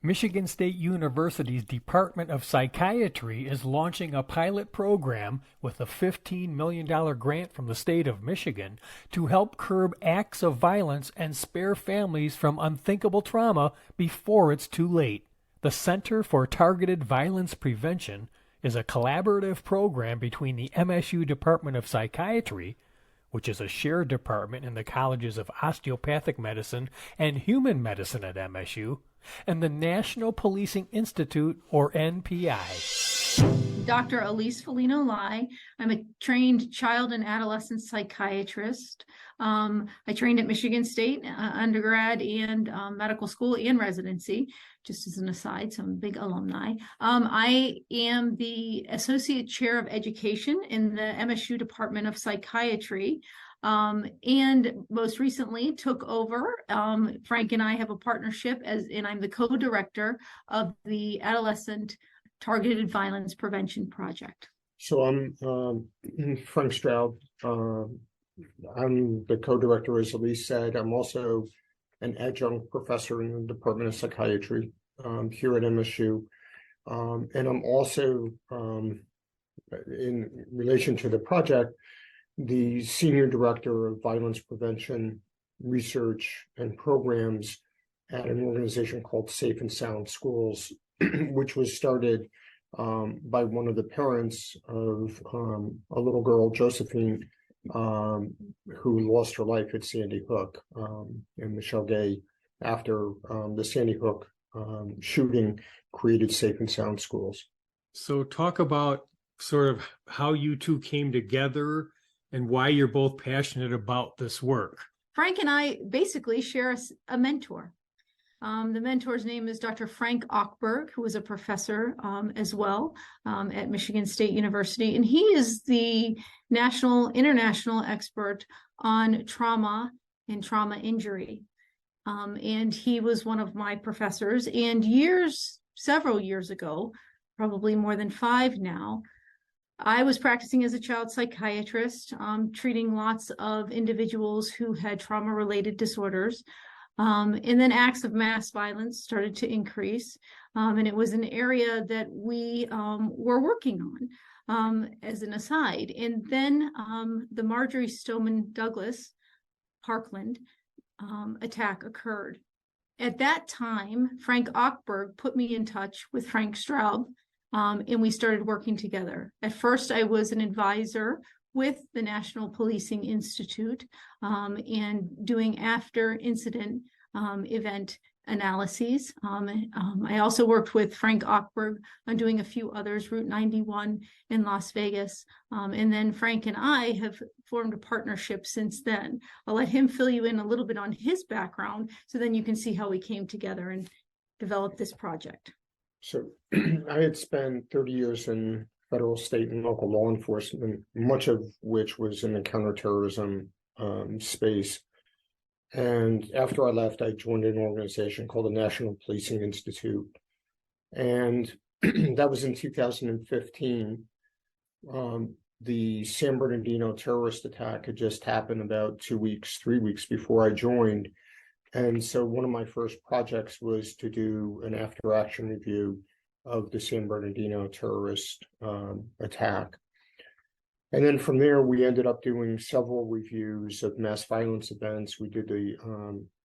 Michigan State University's Department of Psychiatry is launching a pilot program with a $15 million grant from the state of Michigan to help curb acts of violence and spare families from unthinkable trauma before it's too late. The Center for Targeted Violence Prevention is a collaborative program between the MSU Department of Psychiatry, which is a shared department in the colleges of Osteopathic Medicine and Human Medicine at MSU, and the National Policing Institute, or NPI. Dr. Elise Felino-Lai. I'm a trained child and adolescent psychiatrist. I trained at Michigan State undergrad and medical school and residency, just as an aside, so I'm a big alumni. I am the Associate Chair of Education in the MSU Department of Psychiatry. And most recently took over. Frank and I have a partnership and I'm the co-director of the Adolescent Targeted Violence Prevention Project. So I'm Frank Straub. I'm the co-director, as Elise said. I'm also an adjunct professor in the Department of Psychiatry here at MSU. And I'm also, in relation to the project, the Senior Director of Violence Prevention Research and Programs at an organization called Safe and Sound Schools, which was started by one of the parents of a little girl, Josephine, who lost her life at Sandy Hook, and Michelle Gay, after the Sandy Hook shooting, created Safe and Sound Schools. So talk about sort of how you two came together and why you're both passionate about this work. Frank and I basically share a mentor. The mentor's name is Dr. Frank Ochberg, who is a professor as well at Michigan State University. And he is the international expert on trauma and trauma injury. And he was one of my professors. And several years ago, probably more than 5 now, I was practicing as a child psychiatrist, treating lots of individuals who had trauma-related disorders. And then acts of mass violence started to increase. And it was an area that we were working on as an aside. And then the Marjory Stoneman Douglas Parkland attack occurred. At that time, Frank Ochberg put me in touch with Frank Straub, and we started working together. At first, I was an advisor with the National Policing Institute and doing after incident event analyses. I also worked with Frank Ochberg on doing a few others, Route 91 in Las Vegas. And then Frank and I have formed a partnership since then. I'll let him fill you in a little bit on his background so then you can see how we came together and developed this project. So I had spent 30 years in federal, state, and local law enforcement, much of which was in the counterterrorism space. And after I left, I joined an organization called the National Policing Institute. And that was in 2015. The San Bernardino terrorist attack had just happened about 3 weeks before I joined. And so one of my first projects was to do an after-action review of the San Bernardino terrorist attack. And then from there, we ended up doing several reviews of mass violence events. We did the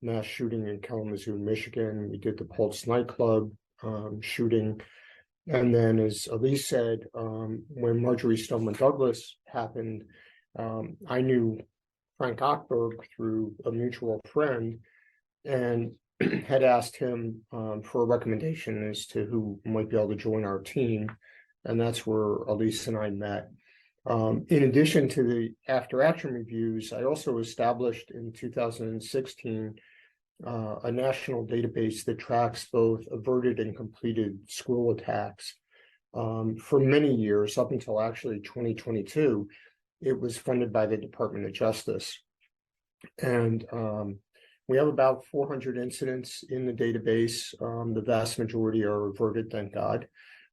mass shooting in Kalamazoo, Michigan. We did the Pulse nightclub shooting. And then, as Elise said, when Marjory Stoneman Douglas happened, I knew Frank Ochberg through a mutual friend and had asked him for a recommendation as to who might be able to join our team. And that's where Elise and I met. In addition to the after-action reviews, I also established in 2016 a national database that tracks both averted and completed school attacks. For many years, up until actually 2022, it was funded by the Department of Justice. And we have about 400 incidents in the database. The vast majority are averted, thank God.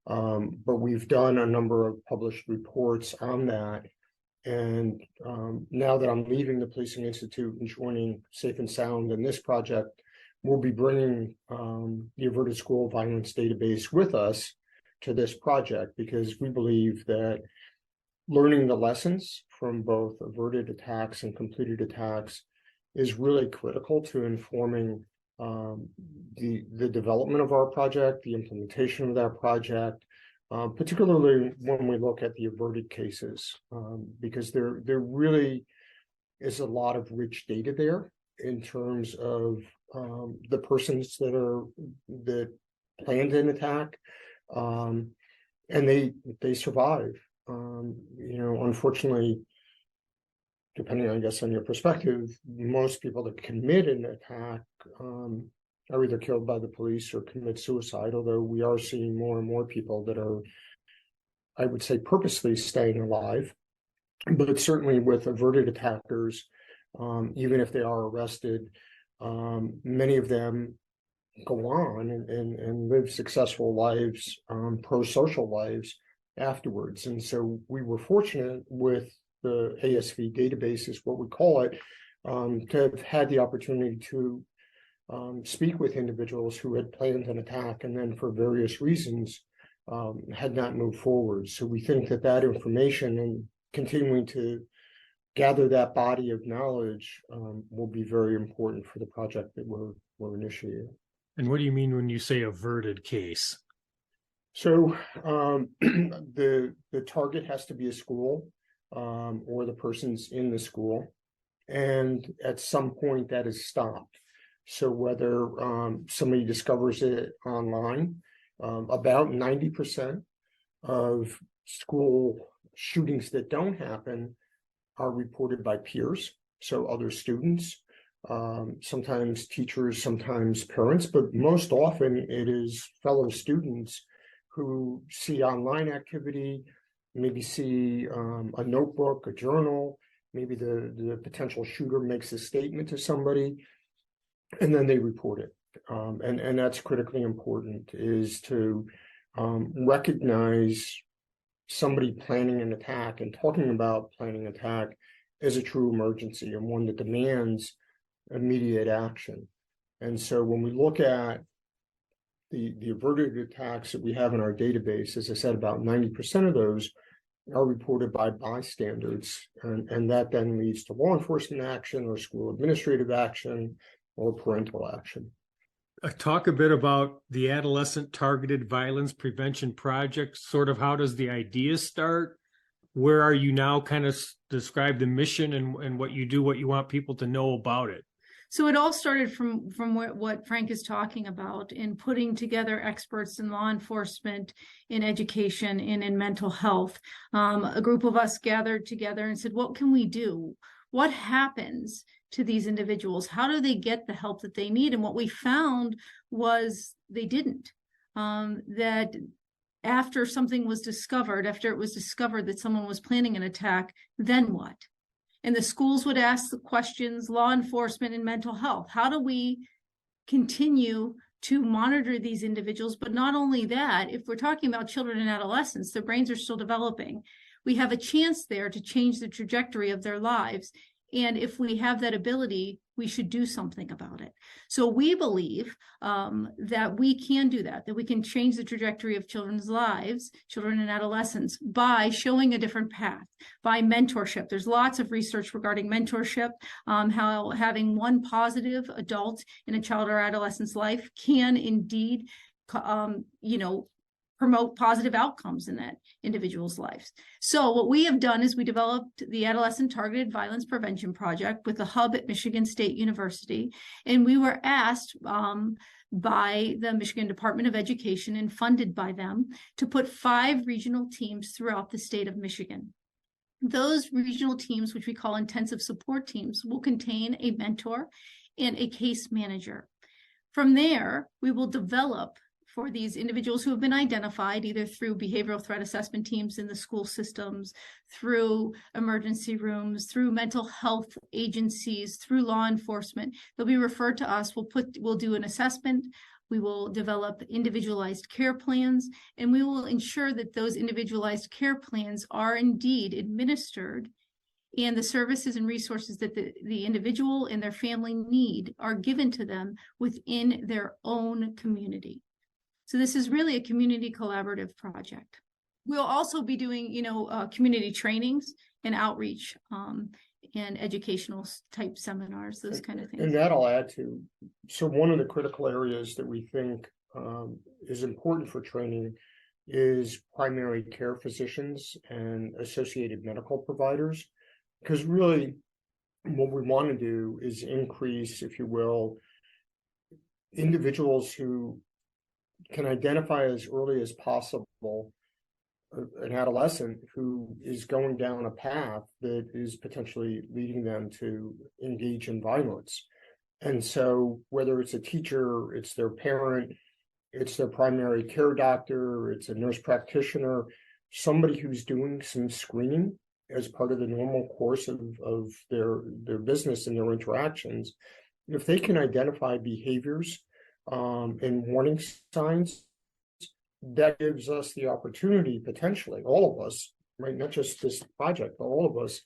But we've done a number of published reports on that. And now that I'm leaving the Policing Institute and joining Safe and Sound in this project, we'll be bringing the Averted School Violence Database with us to this project, because we believe that learning the lessons from both averted attacks and completed attacks is really critical to informing the development of our project, the implementation of that project, particularly when we look at the averted cases, because there really is a lot of rich data there in terms of the persons that planned an attack, and they survive. Unfortunately, depending, I guess, on your perspective, most people that commit an attack are either killed by the police or commit suicide, although we are seeing more and more people that are, I would say, purposely staying alive. But certainly with averted attackers, even if they are arrested, many of them go on and live successful lives, pro-social lives afterwards. And so we were fortunate with the ASV database, is what we call it, to have had the opportunity to speak with individuals who had planned an attack and then for various reasons had not moved forward. So we think that information and continuing to gather that body of knowledge will be very important for the project that we're initiating. And what do you mean when you say averted case? So the target has to be a school or the person's in the school, and at some point that is stopped. So whether somebody discovers it online, about 90% of school shootings that don't happen are reported by peers, so other students, sometimes teachers, sometimes parents, but most often it is fellow students who see online activity, maybe see a notebook, a journal, maybe the potential shooter makes a statement to somebody, and then they report it. And that's critically important, is to recognize somebody planning an attack and talking about planning an attack as a true emergency and one that demands immediate action. And so when we look at the averted attacks that we have in our database, as I said, about 90% of those are reported by bystanders, and that then leads to law enforcement action or school administrative action or parental action. Talk a bit about the Adolescent Targeted Violence Prevention Project. Sort of, how does the idea start? Where are you now? Kind of describe the mission and what you do, what you want people to know about it. So it all started from what Frank is talking about, in putting together experts in law enforcement, in education, and in mental health. A group of us gathered together and said, what can we do? What happens to these individuals? How do they get the help that they need? And what we found was they didn't. That after something was discovered, after it was discovered that someone was planning an attack, then what? And the schools would ask the questions, law enforcement and mental health. How do we continue to monitor these individuals? But not only that, if we're talking about children and adolescents, their brains are still developing. We have a chance there to change the trajectory of their lives. And if we have that ability, we should do something about it. So we believe that we can do that we can change the trajectory of children's lives, children and adolescents, by showing a different path, by mentorship. There's lots of research regarding mentorship, how having one positive adult in a child or adolescent's life can indeed, promote positive outcomes in that individual's lives. So what we have done is we developed the Adolescent Targeted Violence Prevention Project with a hub at Michigan State University. And we were asked by the Michigan Department of Education and funded by them to put 5 regional teams throughout the state of Michigan. Those regional teams, which we call intensive support teams, will contain a mentor and a case manager. From there, we will develop for these individuals who have been identified either through behavioral threat assessment teams in the school systems, through emergency rooms, through mental health agencies, through law enforcement. They'll be referred to us. We'll do an assessment. We will develop individualized care plans, and we will ensure that those individualized care plans are indeed administered and the services and resources that the individual and their family need are given to them within their own community. So this is really a community collaborative project. We'll also be doing, community trainings and outreach and educational type seminars, those kind of things. And that'll add to, so one of the critical areas that we think is important for training is primary care physicians and associated medical providers, because really what we want to do is increase, if you will, individuals who can identify as early as possible an adolescent who is going down a path that is potentially leading them to engage in violence. And so whether it's a teacher, it's their parent, it's their primary care doctor, it's a nurse practitioner, somebody who's doing some screening as part of the normal course of their business and their interactions, if they can identify behaviors and warning signs, that gives us the opportunity, potentially, all of us, right, not just this project, but all of us,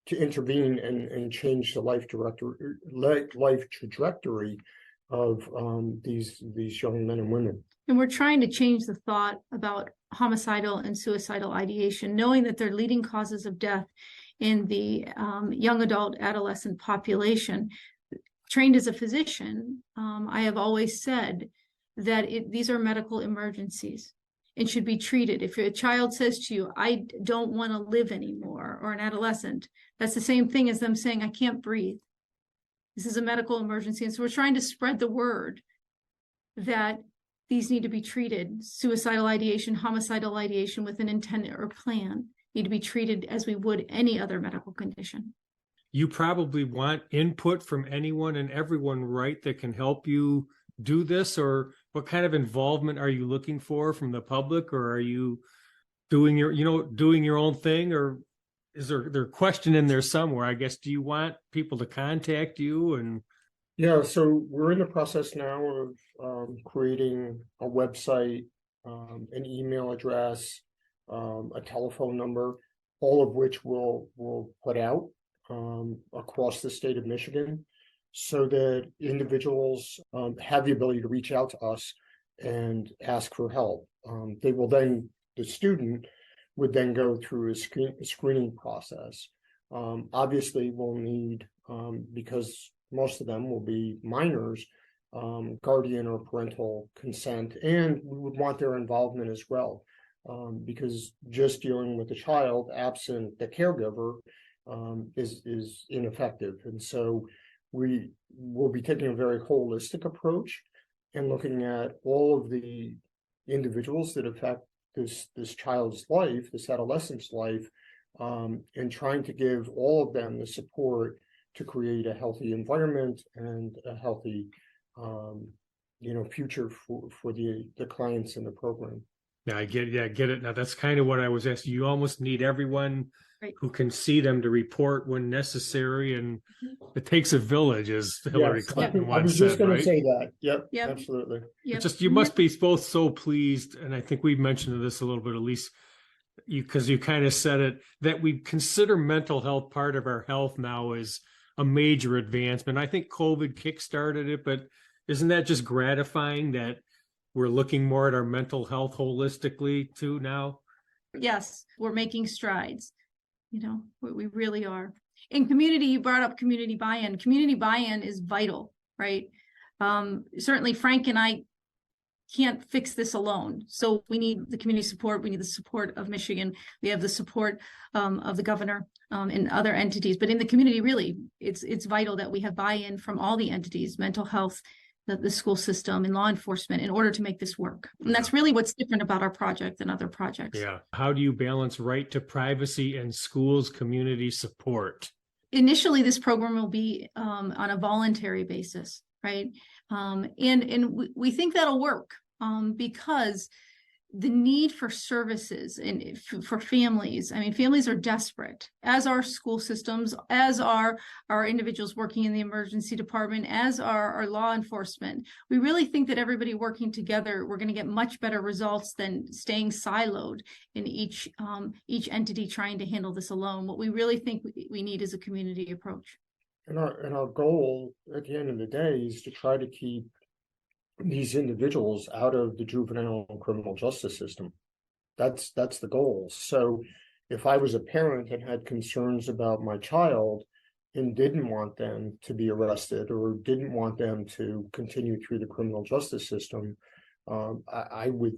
to intervene and change the life trajectory of these young men and women. And we're trying to change the thought about homicidal and suicidal ideation, knowing that they're leading causes of death in the young adult adolescent population. Trained as a physician, I have always said that these are medical emergencies and should be treated. If a child says to you, I don't want to live anymore, or an adolescent, that's the same thing as them saying, I can't breathe. This is a medical emergency. And so we're trying to spread the word that these need to be treated. Suicidal ideation, homicidal ideation with an intent or plan need to be treated as we would any other medical condition. You probably want input from anyone and everyone, right, that can help you do this? Or what kind of involvement are you looking for from the public? Or are you doing your own thing? Or is there a question in there somewhere? I guess, do you want people to contact you? And yeah, so we're in the process now of creating a website, an email address, a telephone number, all of which we'll put out across the state of Michigan, so that individuals have the ability to reach out to us and ask for help. The student would then go through a screening process. Obviously, we'll need, because most of them will be minors, guardian or parental consent, and we would want their involvement as well, because just dealing with the child absent the caregiver is ineffective. And so we will be taking a very holistic approach and looking at all of the individuals that affect this child's life, this adolescent's life, and trying to give all of them the support to create a healthy environment and a healthy future for the clients in the program. yeah, I get it. Now that's kind of what I was asking. You almost need everyone Right. who can see them to report when necessary, and it takes a village, as Hillary Clinton once I was just said, going right? to say that. Yep, Yep. absolutely. Yep. It's just, you must be both so pleased, and I think we've mentioned this a little bit, at least because you kind of said it, that we consider mental health part of our health now as a major advancement. I think COVID kickstarted it, but isn't that just gratifying that we're looking more at our mental health holistically too now? Yes, we're making strides. We really are. In community, you brought up community buy-in. Community buy-in is vital, right? Certainly Frank and I can't fix this alone. So we need the community support. We need the support of Michigan. We have the support of the governor and other entities. But in the community, really, it's vital that we have buy-in from all the entities, mental health, the school system, and law enforcement, in order to make this work. And that's really what's different about our project than other projects. Yeah. How do you balance right to privacy and schools community support? Initially, this program will be on a voluntary basis, right? And we think that'll work because the need for services and for families. I mean, families are desperate, as are school systems, as are our individuals working in the emergency department, as are our law enforcement. We really think that everybody working together, we're going to get much better results than staying siloed in each entity trying to handle this alone. What we really think we need is a community approach. And our goal at the end of the day is to try to keep these individuals out of the juvenile and criminal justice system. That's the goal. So if I was a parent and had concerns about my child and didn't want them to be arrested or didn't want them to continue through the criminal justice system, I would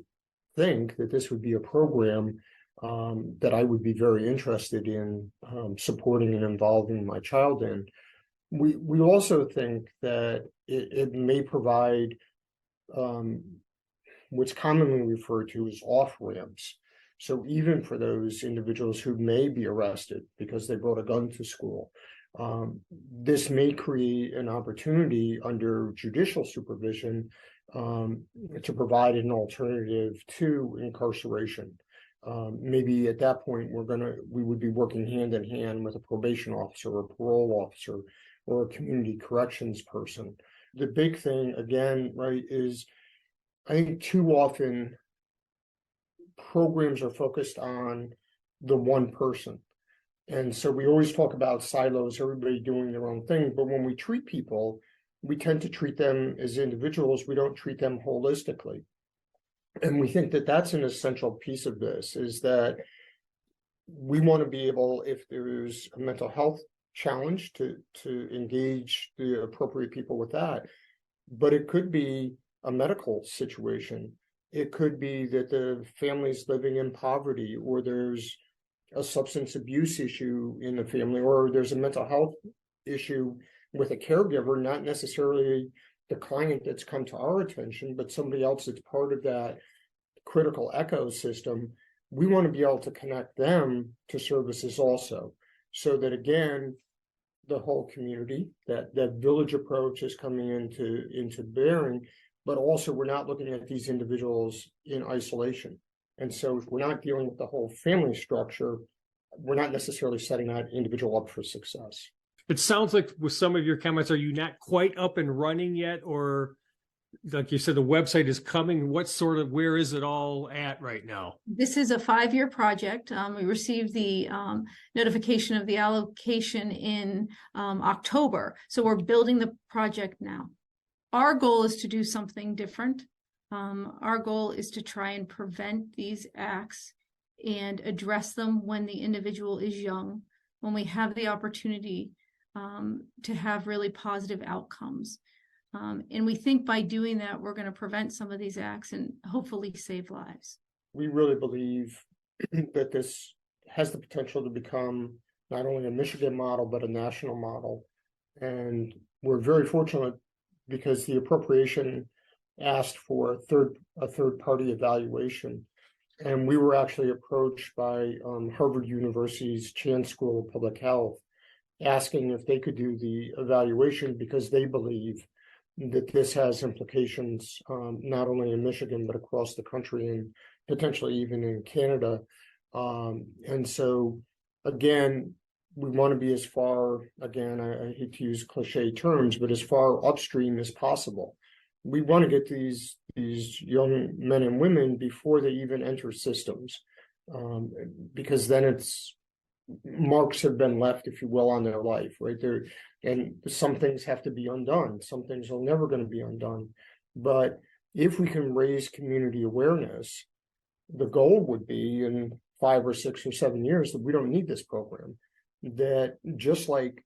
think that this would be a program that I would be very interested in supporting and involving my child in. We also think that it may provide what's commonly referred to as off-ramps. So even for those individuals who may be arrested because they brought a gun to school, this may create an opportunity under judicial supervision to provide an alternative to incarceration. Maybe at that point we would be working hand in hand with a probation officer or a parole officer or a community corrections person. The big thing, again, right, is I think too often programs are focused on the one person. And so we always talk about silos, everybody doing their own thing. But when we treat people, we tend to treat them as individuals. We don't treat them holistically. And we think that that's an essential piece of this, is that we want to be able, if there's a mental health challenge, to engage the appropriate people with that. But it could be a medical situation. It could be that the family's living in poverty, or there's a substance abuse issue in the family, or there's a mental health issue with a caregiver, not necessarily the client that's come to our attention, but somebody else that's part of that critical ecosystem. We want to be able to connect them to services also, so that, again, the whole community, that village approach is coming into bearing, but also we're not looking at these individuals in isolation. And so if we're not dealing with the whole family structure, we're not necessarily setting that individual up for success. It sounds like with some of your comments, are you not quite up and running yet? Or like you said, the website is coming. Where is it all at right now? This is a 5-year project. We received the notification of the allocation in October. So we're building the project now. Our goal is to do something different. Our goal is to try and prevent these acts and address them when the individual is young, when we have the opportunity to have really positive outcomes. And we think by doing that, we're going to prevent some of these acts and hopefully save lives. We really believe that this has the potential to become not only a Michigan model, but a national model. And we're very fortunate because the appropriation asked for a third-party evaluation. And we were actually approached by Harvard University's Chan School of Public Health, asking if they could do the evaluation because they believe that this has implications not only in Michigan, but across the country and potentially even in Canada. And so, again, we want to be as far, again, I hate to use cliche terms, but as far upstream as possible. We want to get these young men and women before they even enter systems, because then marks have been left, if you will, on their life, right there. And some things have to be undone. Some things are never going to be undone. But if we can raise community awareness, the goal would be in 5 or 6 or 7 years that we don't need this program. That just like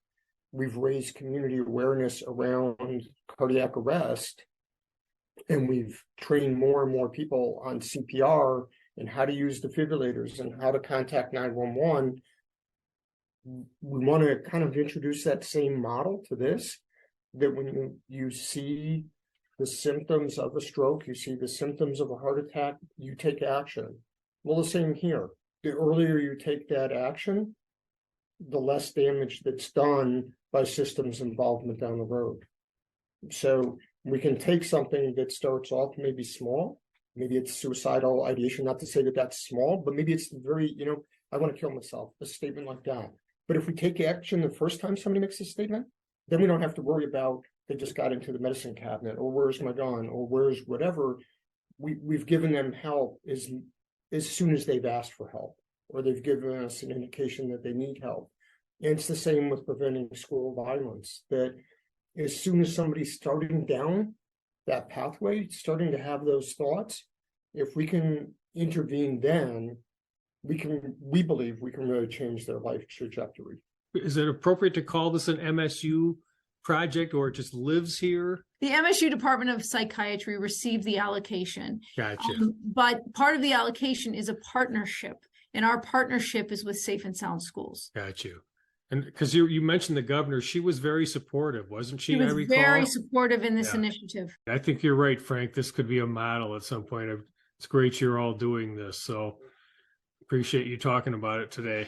we've raised community awareness around cardiac arrest, and we've trained more and more people on CPR and how to use defibrillators and how to contact 911, we want to kind of introduce that same model to this, that when you see the symptoms of a stroke, you see the symptoms of a heart attack, you take action. Well, the same here. The earlier you take that action, the less damage that's done by systems involvement down the road. So we can take something that starts off maybe small, Maybe it's suicidal ideation, not to say that that's small, but maybe it's very, I want to kill myself, a statement like that. But if we take action the first time somebody makes a statement, then we don't have to worry about they just got into the medicine cabinet, or where's my gun, or where's whatever. We've given them help as soon as they've asked for help, or they've given us an indication that they need help. And it's the same with preventing school violence, that as soon as somebody's starting down that pathway, starting to have those thoughts, if we can intervene then, we believe we can really change their life trajectory. Is it appropriate to call this an MSU project, or it just lives here? The MSU Department of Psychiatry received the allocation. Gotcha. But part of the allocation is a partnership, and our partnership is with Safe and Sound Schools. Got you. And because you mentioned the governor, she was very supportive, wasn't she? She was I recall. very supportive in this initiative. I think you're right, Frank. This could be a model at some point. It's great you're all doing this. So appreciate you talking about it today.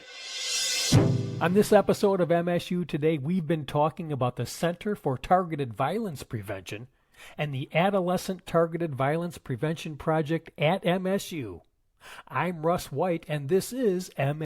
On this episode of MSU Today, we've been talking about the Center for Targeted Violence Prevention and the Adolescent Targeted Violence Prevention Project at MSU. I'm Russ White, and this is MSU.